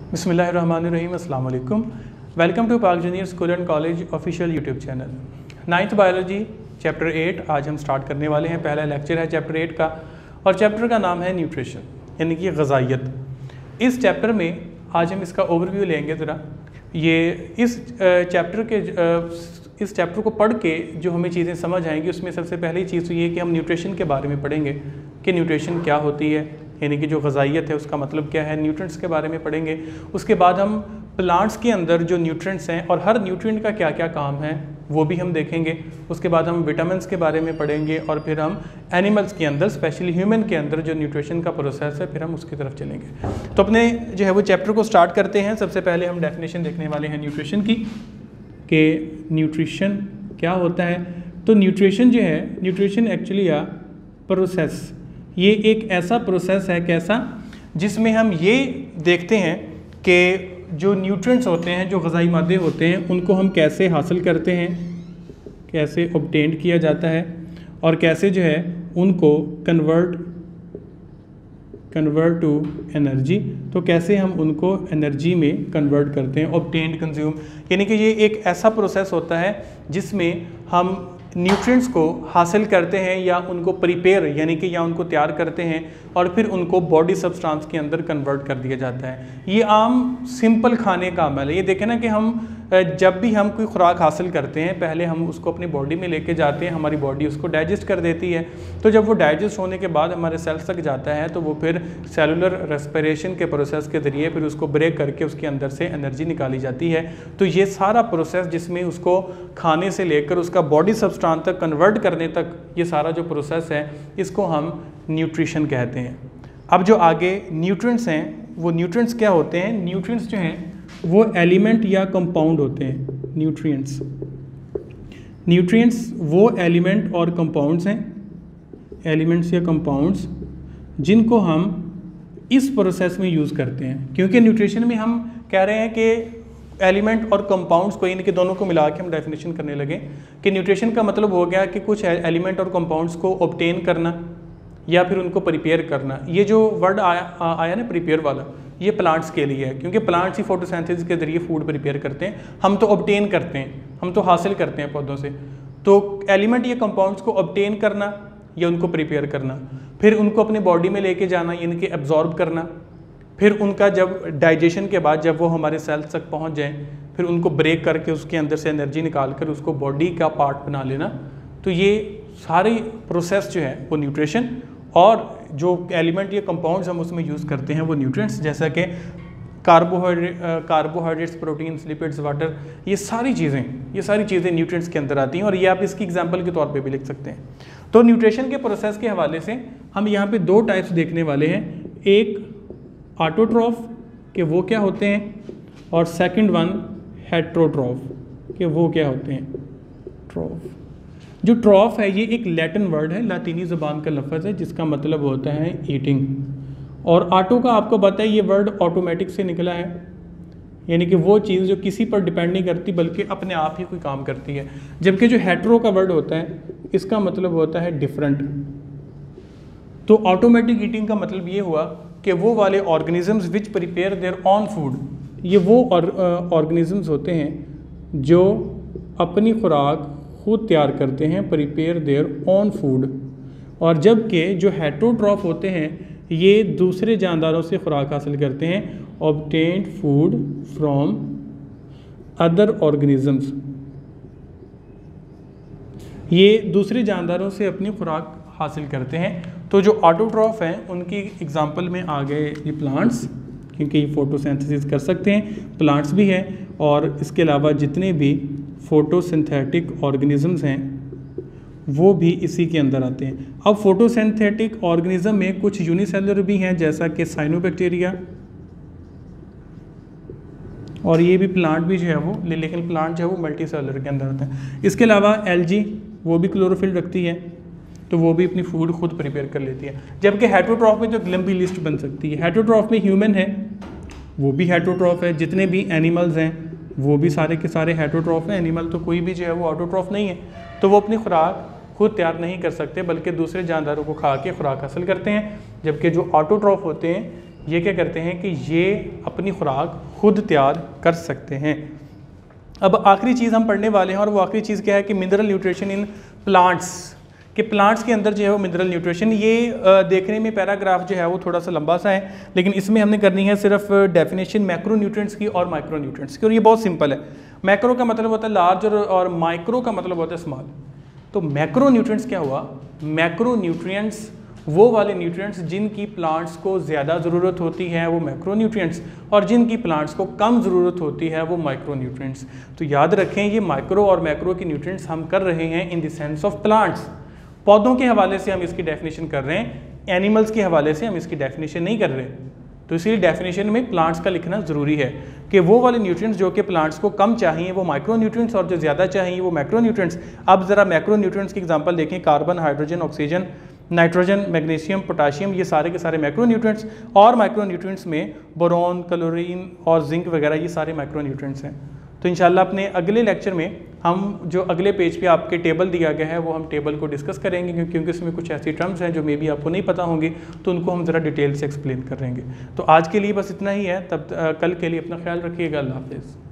बिस्मिल्लाहिर्रहमानिर्रहीम, अस्सलाम वालेकुम। वेलकम टू पाक junior school and college official YouTube channel. 9th biology chapter 8 आज हम स्टार्ट करने वाले हैं। पहला लेक्चर है चैप्टर 8 का और चैप्टर का नाम है न्यूट्रिशन यानी कि ग़िज़ाइयत। इस चैप्टर में आज हम इसका ओवरव्यू लेंगे ज़रा। ये इस चैप्टर को पढ़ के जो हमें चीज़ें समझ आएंगी उसमें सबसे पहली चीज़ तो ये कि हम न्यूट्रिशन के बारे में पढ़ेंगे कि न्यूट्रिशन क्या होती है, यानी कि जो ग़िज़ाइयत है उसका मतलब क्या है। न्यूट्रिएंट्स के बारे में पढ़ेंगे। उसके बाद हम प्लांट्स के अंदर जो न्यूट्रिएंट्स हैं और हर न्यूट्रिएंट का क्या क्या काम है वो भी हम देखेंगे। उसके बाद हम विटामिन्स के बारे में पढ़ेंगे और फिर हम एनिमल्स के अंदर स्पेशली ह्यूमन के अंदर जो न्यूट्रिशन का प्रोसेस है फिर हम उसकी तरफ चलेंगे। तो अपने जो है वो चैप्टर को स्टार्ट करते हैं। सबसे पहले हम डेफिनेशन देखने वाले हैं न्यूट्रिशन की कि न्यूट्रिशन क्या होता है। तो न्यूट्रिशन जो है, न्यूट्रिशन एक्चुअली आ प्रोसेस, ये एक ऐसा प्रोसेस है कैसा जिसमें हम ये देखते हैं कि जो न्यूट्रिएंट्स होते हैं, जो ग़िज़ाई मादे होते हैं, उनको हम कैसे हासिल करते हैं, कैसे ऑब्टेन किया जाता है और कैसे जो है उनको कन्वर्ट टू एनर्जी, तो कैसे हम उनको एनर्जी में कन्वर्ट करते हैं, ऑब्टेन कंज्यूम। यानी कि ये एक ऐसा प्रोसेस होता है जिसमें हम न्यूट्रिएंट्स को हासिल करते हैं या उनको प्रिपेयर यानी कि या उनको तैयार करते हैं और फिर उनको बॉडी सब्सटेंस के अंदर कन्वर्ट कर दिया जाता है। ये आम सिंपल खाने का अमल है। ये देखें ना कि हम जब भी हम कोई खुराक हासिल करते हैं पहले हम उसको अपनी बॉडी में लेके जाते हैं, हमारी बॉडी उसको डाइजेस्ट कर देती है। तो जब वो डाइजेस्ट होने के बाद हमारे सेल्स तक जाता है तो वो फिर सेलुलर रेस्पिरेशन के प्रोसेस के ज़रिए फिर उसको ब्रेक करके उसके अंदर से एनर्जी निकाली जाती है। तो ये सारा प्रोसेस जिसमें उसको खाने से लेकर उसका बॉडी सब्सटेंस तक कन्वर्ट करने तक ये सारा जो प्रोसेस है इसको हम न्यूट्रिशन कहते हैं। अब जो आगे न्यूट्रिएंट्स हैं वो न्यूट्रिएंट्स क्या होते हैं। न्यूट्रिएंट्स जो हैं वो एलिमेंट या कंपाउंड होते हैं। न्यूट्रिएंट्स वो एलिमेंट और कंपाउंड्स हैं, एलिमेंट्स या कंपाउंड्स जिनको हम इस प्रोसेस में यूज़ करते हैं। क्योंकि न्यूट्रिशन में हम कह रहे हैं कि एलिमेंट और कंपाउंड्स को, इनके दोनों को मिला के हम डेफिनेशन करने लगे कि न्यूट्रिशन का मतलब हो गया कि कुछ एलिमेंट और कंपाउंड्स को ऑब्टेन करना या फिर उनको प्रिपेयर करना। ये जो वर्ड आया ना प्रिपेयर वाला, ये प्लांट्स के लिए है क्योंकि प्लांट्स ही फोटोसिंथेसिस के ज़रिए फूड प्रिपेयर करते हैं। हम तो ऑब्टेन करते हैं, हम तो हासिल करते हैं पौधों से। तो एलिमेंट या कंपाउंड्स को ऑब्टेन करना या उनको प्रिपेयर करना, फिर उनको अपनी बॉडी में लेके जाना यानी कि एब्जॉर्ब करना, फिर उनका जब डाइजेशन के बाद जब वो हमारे सेल्स तक पहुंच जाएं फिर उनको ब्रेक करके उसके अंदर से एनर्जी निकाल कर उसको बॉडी का पार्ट बना लेना। तो ये सारी प्रोसेस जो है वो न्यूट्रिशन, और जो एलिमेंट या कंपाउंड्स हम उसमें यूज़ करते हैं वो न्यूट्रिएंट्स, जैसा कि कार्बोहाइड्रेट्स, प्रोटीन्स, लिपिड्स, वाटर, ये सारी चीज़ें न्यूट्रिएंट्स के अंदर आती हैं। और ये आप इसकी एग्जांपल के तौर पे भी लिख सकते हैं। तो न्यूट्रिशन के प्रोसेस के हवाले से हम यहाँ पे दो टाइप्स देखने वाले हैं। एक ऑटोट्रॉफ के वो क्या होते हैं और सेकंड वन हेट्रोट्रॉफ के वो क्या होते हैं। ट्रॉफ, जो ट्रॉफ है ये एक लैटिन वर्ड है, लातीनी ज़बान का लफ्ज़ है जिसका मतलब होता है ईटिंग। और ऑटो का आपको पता है ये वर्ड ऑटोमेटिक से निकला है, यानी कि वो चीज़ जो किसी पर डिपेंड नहीं करती बल्कि अपने आप ही कोई काम करती है। जबकि जो हेट्रो का वर्ड होता है इसका मतलब होता है डिफरेंट। तो ऑटोमेटिक ईटिंग का मतलब ये हुआ कि वो वाले organisms which prepare their on food, ये वो ऑर्गेनिजम्स होते हैं जो अपनी खुराक खुद तैयार करते हैं, प्रिपेयर देयर ऑन फूड। और जबकि जो हेट्रोट्रॉफ होते हैं ये दूसरे जानदारों से खुराक हासिल करते हैं, obtained food from other organisms. ये दूसरे जानदारों से अपनी खुराक हासिल करते हैं। तो जो ऑटोट्रॉफ हैं उनकी एग्जांपल में आ गए ये प्लांट्स, क्योंकि ये फोटोसिंथेसिस कर सकते हैं, प्लांट्स भी हैं। और इसके अलावा जितने भी फोटोसिंथेटिक ऑर्गेनिजम्स हैं वो भी इसी के अंदर आते हैं। अब फोटोसिंथेटिक ऑर्गेनिज्म में कुछ यूनिसेलुलर भी हैं जैसा कि साइनोबैक्टीरिया, और ये भी प्लांट भी जो है वो, लेकिन प्लांट जो है वो मल्टी सेलुलर के अंदर होते हैं। इसके अलावा एल्गी वो भी क्लोरोफिल रखती है तो वो भी अपनी फूड खुद प्रिपेयर कर लेती है। जबकि हेट्रोट्रॉफ में जो लंबी लिस्ट बन सकती है, हेट्रोट्रॉफ में ह्यूमन है वो भी हेट्रोट्रॉफ है, जितने भी एनिमल्स हैं वो भी सारे के सारे हेट्रोट्रॉफ हैं। एनिमल तो कोई भी जो है वो ऑटोट्रॉफ नहीं है, तो वो अपनी खुराक खुद तैयार नहीं कर सकते बल्कि दूसरे जानदारों को खा के खुराक हासिल करते हैं। जबकि जो ऑटोट्रॉफ होते हैं ये क्या करते हैं कि ये अपनी खुराक खुद तैयार कर सकते हैं। अब आखिरी चीज़ हम पढ़ने वाले हैं और वो आखिरी चीज़ क्या है कि मिनरल न्यूट्रिशन इन प्लांट्स, कि प्लांट्स के अंदर जो है वो मिनरल न्यूट्रिशन, ये देखने में पैराग्राफ जो है वो थोड़ा सा लंबा सा है, लेकिन इसमें हमने करनी है सिर्फ डेफिनेशन मैक्रो न्यूट्रिएंट्स की और माइक्रो न्यूट्रिएंट्स की, और ये बहुत सिंपल है। मैक्रो का मतलब होता है लार्ज और माइक्रो का मतलब होता है स्मॉल। तो मैक्रो न्यूट्रिएंट्स क्या हुआ? मैक्रो न्यूट्रिएंट्स वो वाले न्यूट्रिएंट्स जिनकी प्लांट्स को ज़्यादा ज़रूरत होती है वो मैक्रो न्यूट्रिएंट्स, और जिनकी प्लांट्स को कम ज़रूरत होती है वो माइक्रो न्यूट्रिएंट्स। तो याद रखें ये माइक्रो और मैक्रो की न्यूट्रिएंट्स हम कर रहे हैं in the sense of plants. पौधों के हवाले से हम इसकी डेफिनेशन कर रहे हैं, एनिमल्स के हवाले से हम इसकी डेफिनेशन नहीं कर रहे। तो इसीलिए डेफिनेशन में प्लांट्स का लिखना ज़रूरी है कि वो वाले न्यूट्रिएंट्स जो कि प्लांट्स को कम चाहिए वो माइक्रो न्यूट्रिएंट्स, और जो ज़्यादा चाहिए वो मैक्रो न्यूट्रिएंट्स। अब ज़रा मैक्रो न्यूट्रिएंट्स की एग्जांपल देखें, carbon, hydrogen, oxygen, nitrogen, magnesium, potassium, ये सारे के सारे मैक्रो न्यूट्रिएंट्स। और माइक्रो न्यूट्रिएंट्स में बोरॉन, क्लोरीन और जिंक वगैरह ये सारे माइक्रो न्यूट्रिएंट्स हैं। तो इंशाल्लाह अपने अगले लेक्चर में हम जो अगले पेज पे आपके टेबल दिया गया है वो हम टेबल को डिस्कस करेंगे, क्योंकि उसमें कुछ ऐसी टर्म्स हैं जो मे बी आपको नहीं पता होंगी, तो उनको हम ज़रा डिटेल से एक्सप्लेन करेंगे। तो आज के लिए बस इतना ही है, तब कल के लिए अपना ख्याल रखिएगा। अल्लाह हाफ़िज़।